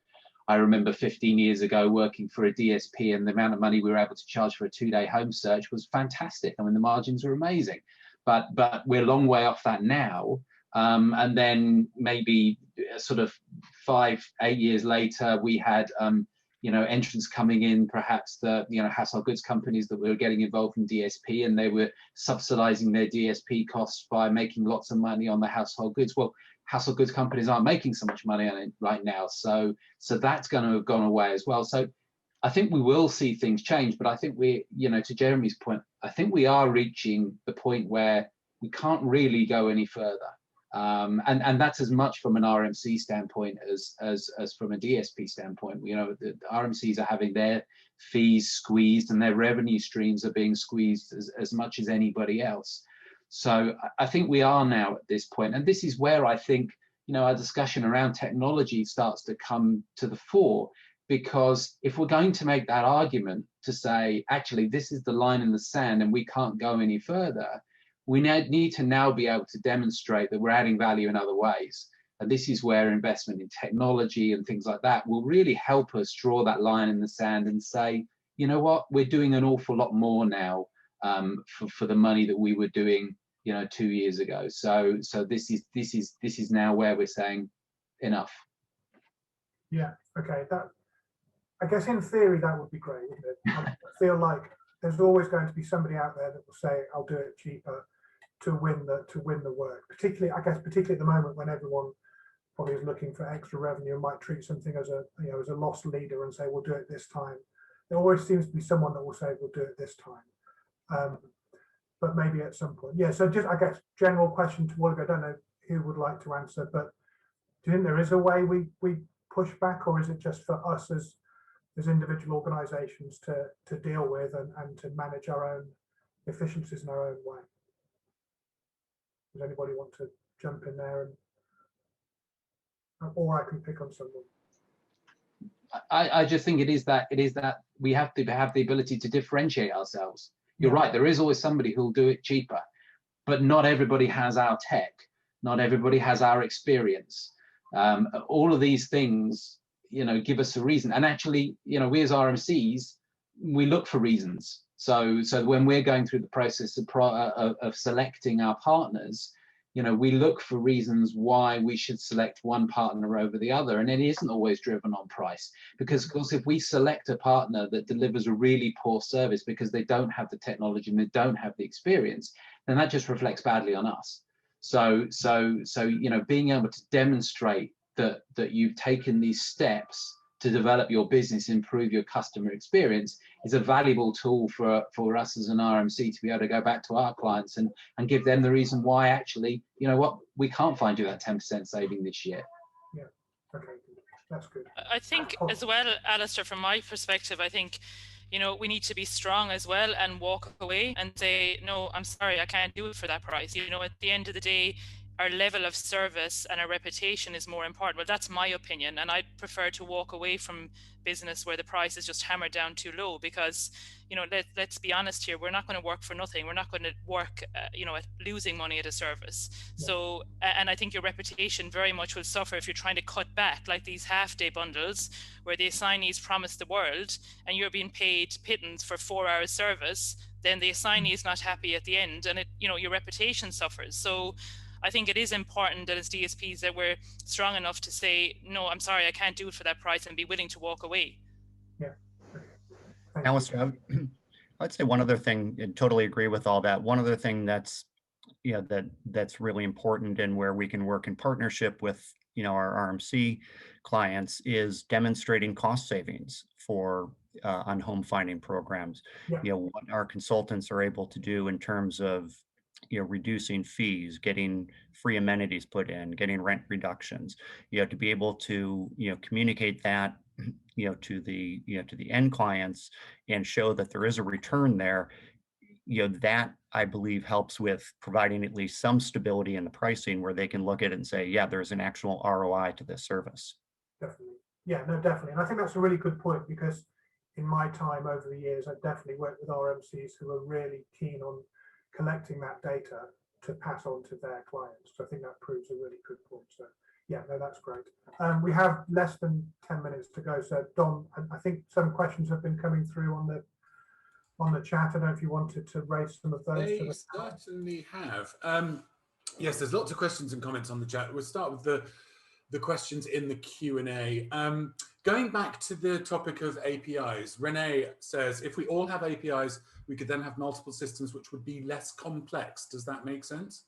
I remember 15 years ago working for a DSP, and the amount of money we were able to charge for a 2-day home search was fantastic. I mean, the margins were amazing, but we're a long way off that now. And then maybe sort of 5-8 years later, we had you know, entrants coming in, perhaps the, you know, household goods companies that were getting involved in DSP, and they were subsidizing their DSP costs by making lots of money on the household goods. Well, household goods companies aren't making so much money on it right now, so that's going to have gone away as well. So I think we will see things change, but I think we, you know, to Jeremy's point, I think we are reaching the point where we can't really go any further. And that's as much from an RMC standpoint as from a DSP standpoint. You know, the RMCs are having their fees squeezed, and their revenue streams are being squeezed as much as anybody else. So I think we are now at this point, and this is where I think, you know, our discussion around technology starts to come to the fore, because if we're going to make that argument to say, actually, this is the line in the sand and we can't go any further, we need to now be able to demonstrate that we're adding value in other ways. And this is where investment in technology and things like that will really help us draw that line in the sand and say, you know what, we're doing an awful lot more now for the money that we were doing, you know, 2 years ago. So this is now where we're saying enough. Yeah. Okay. That, I guess in theory that would be great, wouldn't it? I feel like there's always going to be somebody out there that will say, "I'll do it cheaper," to win the work. Particularly at the moment when everyone probably is looking for extra revenue and might treat something as a, you know, as a loss leader and say, "We'll do it this time." There always seems to be someone that will say, "We'll do it this time," but maybe at some point. Yeah. So just, I guess, general question to Wolfgang. I don't know who would like to answer, but do you think there is a way we push back, or is it just for us as individual organizations to deal with and to manage our own efficiencies in our own way? Does anybody want to jump in there, or I can pick on someone? I just think it is that we have to have the ability to differentiate ourselves. You're right, there is always somebody who'll do it cheaper, but not everybody has our tech, not everybody has our experience. All of these things, you know, give us a reason. And actually, you know, we as RMCs, we look for reasons. So when we're going through the process of selecting our partners, you know, we look for reasons why we should select one partner over the other. And it isn't always driven on price, because of course, if we select a partner that delivers a really poor service because they don't have the technology and they don't have the experience, then that just reflects badly on us. So you know, being able to demonstrate that you've taken these steps to develop your business, improve your customer experience, is a valuable tool for us as an RMC to be able to go back to our clients and give them the reason why, actually, you know what, we can't find you that 10% saving this year. Yeah, okay, that's good. I think as well, Alistair, from my perspective, I think, you know, we need to be strong as well and walk away and say, no, I'm sorry, I can't do it for that price. You know, at the end of the day, our level of service and our reputation is more important. Well, that's my opinion, and I'd prefer to walk away from business where the price is just hammered down too low, because, you know, let's be honest here, we're not going to work for nothing. We're not going to work, you know, at losing money at a service. So, and I think your reputation very much will suffer if you're trying to cut back, like these half-day bundles where the assignees promise the world and you're being paid pittance for 4 hours service. then the assignee is not happy at the end, and your reputation suffers. So I think it is important that as DSPs that we're strong enough to say, no, I'm sorry, I can't do it for that price, and be willing to walk away. Yeah. Alistair, I'd say one other thing, and totally agree with all that. One other thing that's that's really important, and where we can work in partnership with our RMC clients, is demonstrating cost savings for on home finding programs. Yeah. What our consultants are able to do in terms of reducing fees, getting free amenities put in, getting rent reductions, to be able to communicate that to the end clients and show that there is a return there. That, I believe, helps with providing at least some stability in the pricing, where they can look at it and say, yeah, there's an actual ROI to this service. Definitely. Yeah, no, definitely. And I think that's a really good point, because in my time over the years, I've definitely worked with RMCs who are really keen on collecting that data to pass on to their clients. So I think that proves a really good point. So yeah, no, that's great. We have less than 10 minutes to go. So Dom, I think some questions have been coming through on the chat. I don't know if you wanted to raise some of those. They certainly have. Yes, there's lots of questions and comments on the chat. We'll start with the questions in the Q&A. Going back to the topic of APIs, Renee says, if we all have APIs, we could then have multiple systems which would be less complex. Does that make sense?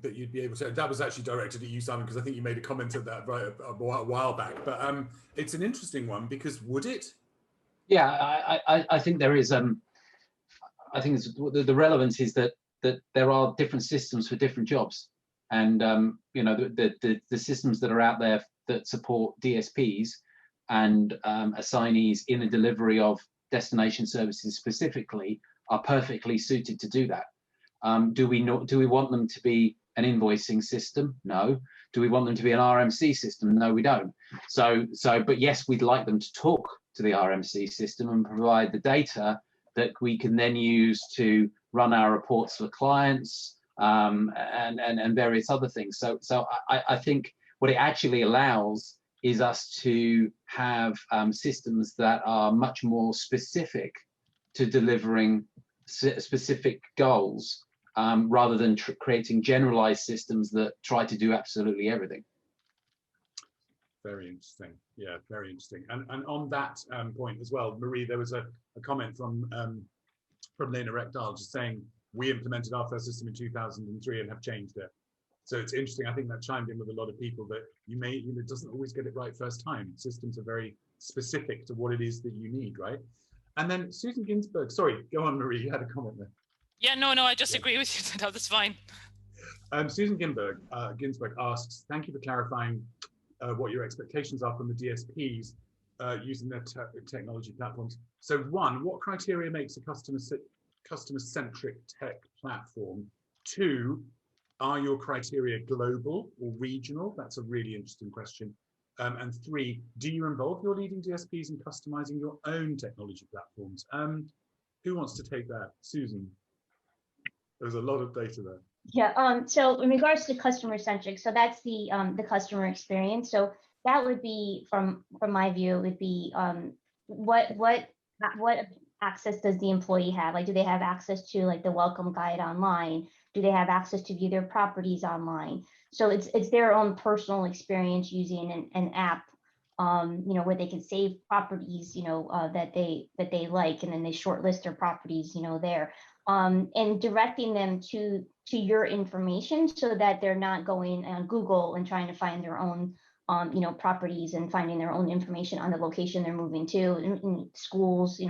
That you'd be able to, that was actually directed at you, Simon, because I think you made a comment of that right a while back. But it's an interesting one, because would it? Yeah, I think there is. I think the relevance is that there are different systems for different jobs, and the systems that are out there that support DSPs and assignees in the delivery of destination services specifically are perfectly suited to do that. Do we want them to be an invoicing system? No. Do we want them to be an RMC system? No, we don't. But yes, we'd like them to talk to the RMC system and provide the data that we can then use to run our reports for clients and various other things. So I think what it actually allows is us to have systems that are much more specific to delivering specific goals, rather than creating generalized systems that try to do absolutely everything. Very interesting. Yeah, very interesting. And on that point as well, Marie, there was a comment from Lena Rekdal just saying, we implemented our first system in 2003 and have changed it. So it's interesting. I think that chimed in with a lot of people that it doesn't always get it right first time. Systems are very specific to what it is that you need, right? And then Susan Ginsburg, sorry, go on, Marie, you had a comment there. Yeah, no, I just agree with you. No, that's fine. Susan Ginsburg asks, thank you for clarifying what your expectations are from the DSPs using their technology platforms. So one, what criteria makes a customer-centric tech platform? Two, are your criteria global or regional? That's a really interesting question. And three, do you involve your leading DSPs in customizing your own technology platforms? Who wants to take that? Susan. There's a lot of data there. Yeah. So in regards to customer centric, so that's the customer experience. So that would be, from my view, would be what access does the employee have? Like, do they have access to like the welcome guide online? Do they have access to view their properties online? So it's their own personal experience using an app, where they can save properties, that they like, and then they shortlist their properties, there. And directing them to your information, so that they're not going on Google and trying to find their own properties and finding their own information on the location they're moving to, in schools,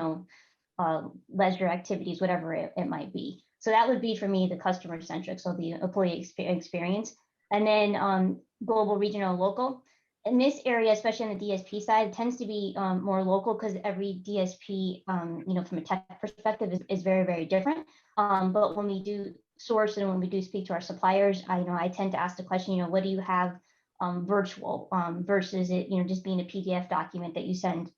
leisure activities, whatever it might be. So that would be, for me, the customer centric, so the employee experience. And then global, regional, local. In this area, especially on the DSP side, it tends to be more local, because every DSP, from a tech perspective, is very, very different. But when we do source and when we do speak to our suppliers, I tend to ask the question, what do you have virtual versus it, just being a PDF document that you send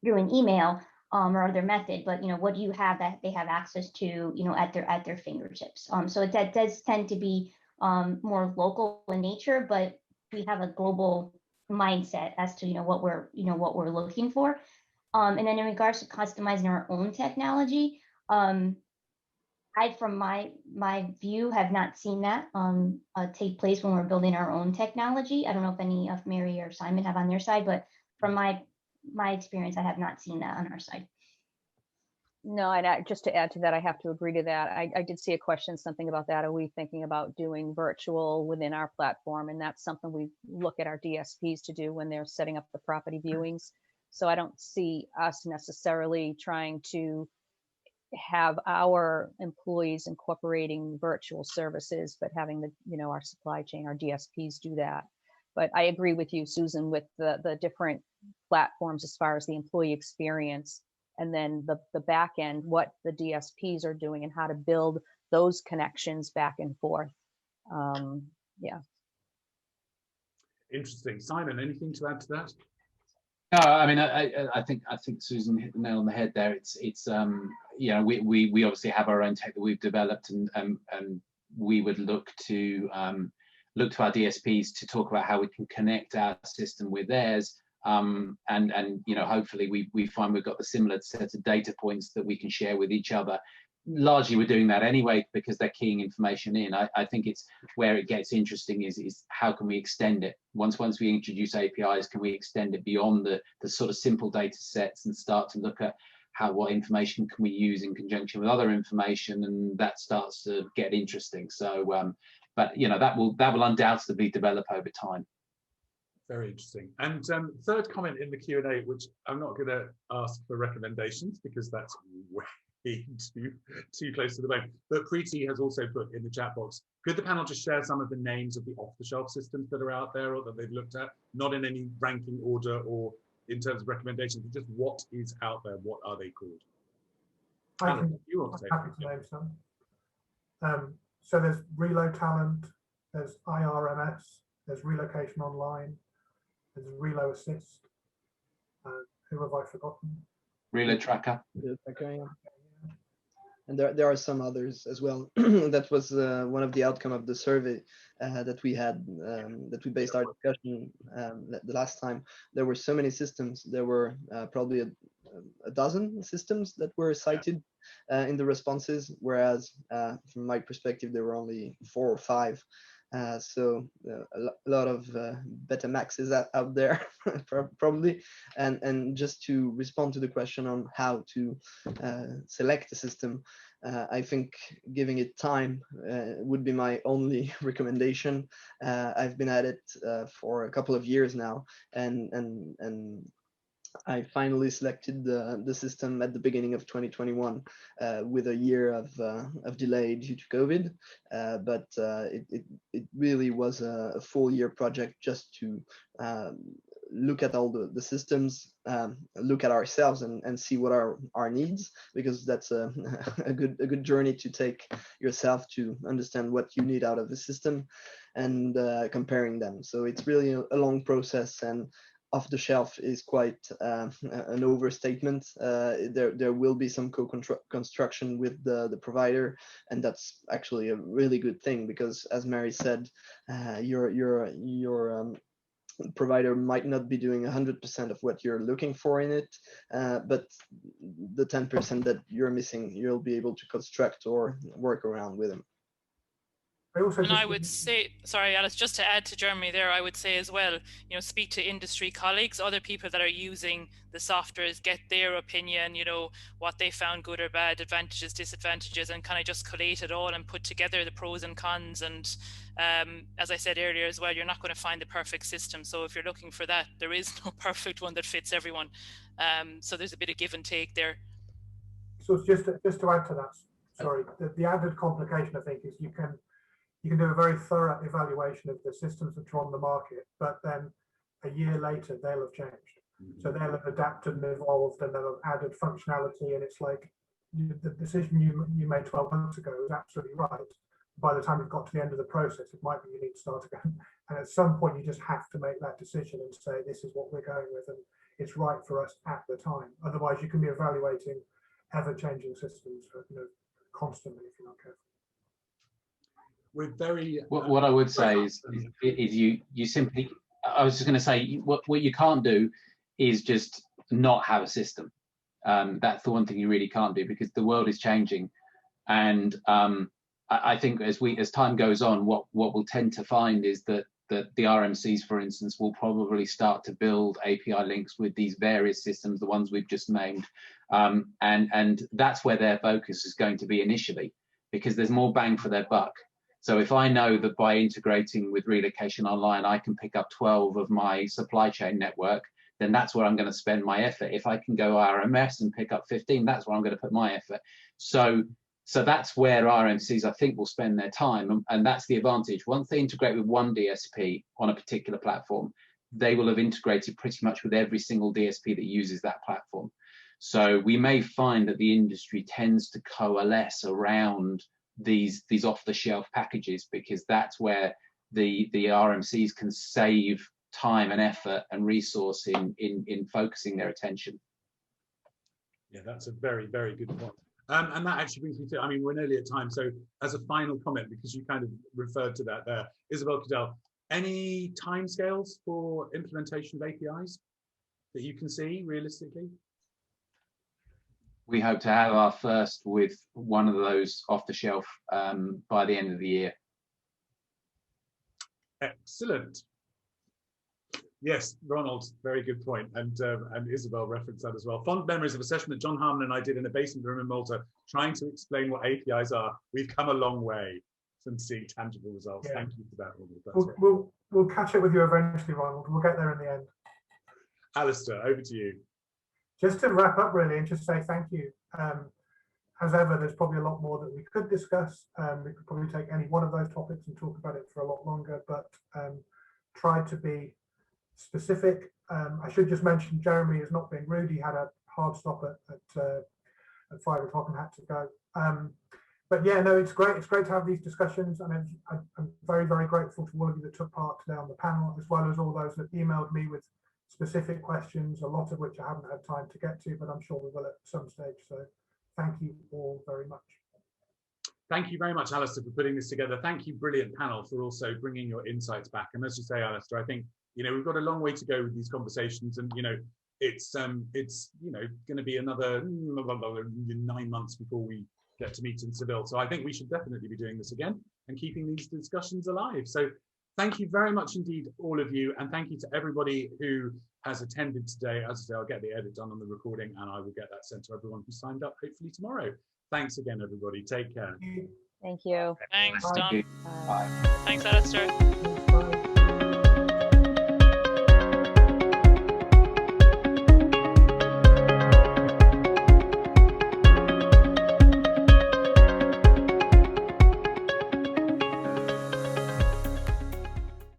through an email or other method. But what do you have that they have access to, at their fingertips? So that does tend to be more local in nature, but we have a global mindset as to what we're looking for. And then in regards to customizing our own technology, I, from my view, have not seen that take place when we're building our own technology. I don't know if any of Mary or Simon have on their side, but from my experience, I have not seen that on our side. No, and just to add to that, I have to agree to that. I did see a question, something about that. Are we thinking about doing virtual within our platform? And that's something we look at our DSPs to do when they're setting up the property viewings. So I don't see us necessarily trying to have our employees incorporating virtual services, but having our supply chain, our DSPs do that. But I agree with you, Susan, with the different platforms as far as the employee experience, and then the back end, what the DSPs are doing and how to build those connections back and forth. Yeah. Interesting. Simon, anything to add to that? No, I mean, I think Susan hit the nail on the head there. It's we obviously have our own tech that we've developed, and we would look to our DSPs to talk about how we can connect our system with theirs. And hopefully we find we've got the similar set of data points that we can share with each other. Largely we're doing that anyway because they're keying information in. I think it's where it gets interesting is how can we extend it? Once we introduce APIs, can we extend it beyond the sort of simple data sets and start to look at what information can we use in conjunction with other information, and that starts to get interesting. So but that will undoubtedly develop over time. Very interesting. And third comment in the Q&A, which I'm not going to ask for recommendations because that's way too close to the bone. But Preeti has also put in the chat box, could the panel just share some of the names of the off-the-shelf systems that are out there or that they've looked at? Not in any ranking order or in terms of recommendations, but just what is out there? What are they called? I'm happy to name some. So there's Reload Talent, there's IRMS, there's Relocation Online, there's Reload Assist. Who have I forgotten? Reload Tracker. And there are some others as well. That was one of the outcome of the survey that we had, that we based our discussion the last time. There were so many systems. There were probably a dozen systems that were cited in the responses, whereas from my perspective, there were only 4 or 5. So a lot of beta maxes out there probably, and just to respond to the question on how to select a system, I think giving it time would be my only recommendation. I've been at it for a couple of years now, and I finally selected the system at the beginning of 2021 with a year of delay due to COVID, but it really was a full year project just to look at all the systems, look at ourselves and see what are our needs, because that's a good journey to take yourself to understand what you need out of the system and comparing them. So it's really a long process, and off the shelf is quite an overstatement. There will be some co-construction with the provider, and that's actually a really good thing, because as Mary said, your provider might not be doing 100% of what you're looking for in it, but the 10% that you're missing, you'll be able to construct or work around with them. And I would say, sorry, Alice, just to add to Jeremy there, I would say as well, speak to industry colleagues, other people that are using the softwares, get their opinion, what they found good or bad, advantages, disadvantages, and kind of just collate it all and put together the pros and cons. And as I said earlier as well, you're not going to find the perfect system. So if you're looking for that, there is no perfect one that fits everyone. So there's a bit of give and take there. So just to add to that, sorry, the added complication, I think, is you can do a very thorough evaluation of the systems that are on the market, but then a year later they'll have changed. So they'll have adapted and evolved, and they'll have added functionality, and it's like the decision you made 12 months ago was absolutely right. By the time you've got to the end of the process, it might be you need to start again. And at some point you just have to make that decision and say, this is what we're going with, and it's right for us at the time. Otherwise you can be evaluating ever-changing systems constantly if you're not careful. We're very what I would say is you simply, I was just going to say, what you can't do is just not have a system. That's the one thing you really can't do, because the world is changing. And I think as time goes on, what we'll tend to find is that the RMCs, for instance, will probably start to build API links with these various systems, the ones we've just named. And that's where their focus is going to be initially, because there's more bang for their buck. So if I know that by integrating with Relocation Online, I can pick up 12 of my supply chain network, then that's where I'm going to spend my effort. If I can go RMS and pick up 15, that's where I'm going to put my effort. So that's where RMCs, I think, will spend their time. And that's the advantage. Once they integrate with one DSP on a particular platform, they will have integrated pretty much with every single DSP that uses that platform. So we may find that the industry tends to coalesce around these off-the-shelf packages, because that's where the RMCs can save time and effort and resource in focusing their attention. Yeah, that's a very, very good point. And that actually brings me to, I mean, we're nearly at time. So as a final comment, because you kind of referred to that there, Isabel Cadell, any timescales for implementation of APIs that you can see realistically? We hope to have our first with one of those off the shelf by the end of the year. Excellent. Yes, Ronald, very good point. And Isabel referenced that as well. Fond memories of a session that John Harmon and I did in a basement room in Malta, trying to explain what APIs are. We've come a long way from seeing tangible results. Yeah. Thank you for that. We'll catch up with you eventually, Ronald. We'll get there in the end. Alistair, over to you. Just to wrap up really, and just say thank you. As ever, there's probably a lot more that we could discuss. We could probably take any one of those topics and talk about it for a lot longer, but try to be specific. I should just mention Jeremy is not being rude. He had a hard stop at 5 o'clock and had to go. But yeah, no, it's great. It's great to have these discussions. And I'm very, very grateful to all of you that took part today on the panel, as well as all those that emailed me with specific questions, a lot of which I haven't had time to get to, but I'm sure we will at some stage. So thank you all very much. Thank you very much, Alistair, for putting this together. Thank you, brilliant panel, for also bringing your insights back. And as you say, Alistair, I think, we've got a long way to go with these conversations, and it's going to be another 9 months before we get to meet in Seville. So I think we should definitely be doing this again and keeping these discussions alive. So thank you very much indeed, all of you, and thank you to everybody who has attended today. As I say, I'll get the edit done on the recording, and I will get that sent to everyone who signed up, hopefully tomorrow. Thanks again, everybody. Take care. Thank you. Thanks, Thank Don. you. Bye. Thanks, Alistair. Bye.